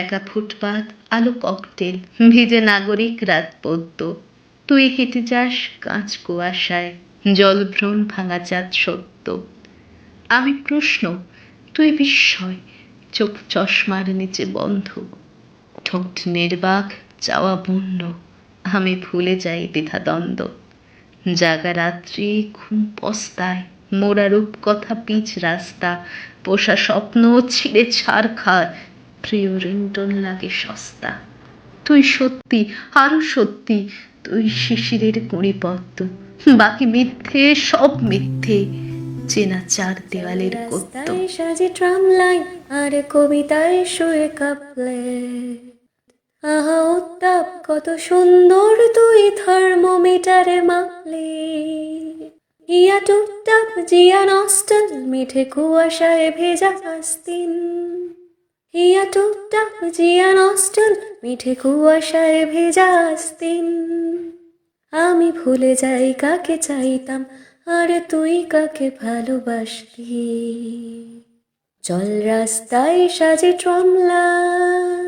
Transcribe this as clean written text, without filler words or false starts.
একা ফুটপাত, আলো ককটেল, ভিজে নাগরিক রাত পদ্য। তুই হেঁটে যাস কাঁচ কুয়াশায়, জলভ্রণ ভাঙা চাঁদ সত্য। আমি প্রশ্ন, তুই বিস্ময়, চোখ চশমার নিচে বন্ধ, ঠোঁট নির্বাক, চাওয়া বন্য। আমি ভুলে যাই দ্বিধাদ্বন্দ্ব। জাগা রাত্রি ঘুম পস্তায়, মোরা রূপকথা পিচ রাস্তা, পোষা স্বপ্ন ছিঁড়ে ছারখার, প্রিয় রিংটোন লাগে সস্তা। তুই সত্যি, আরো সত্যি, তুই শিশিরের কুঁড়িপদ্ম, বাকি মিথ্যে, সব মিথ্যে, চেনা চার দেওয়ালের কত্য। রাস্তায় সাজে ট্রাম লাইন আর কবিতায় শুয়ে কাঁপলে, আহা উত্তাপ কত সুন্দর তুই থার্মোমিটারে মাপলে। ইয়া টুপটাপ জিয়া নস্টাল মিঠে কুয়াশায় ভেজা আস্তিন, ইয়া টুপটাপ জিয়া নস্টাল মিঠে কুয়াশায় ভেজা আস্তিন। আমি ভুলে যাই কাকে চাইতাম আর তুই কাকে ভালোবাসতি। চল রাস্তায় সাজে ট্রাম লাইন।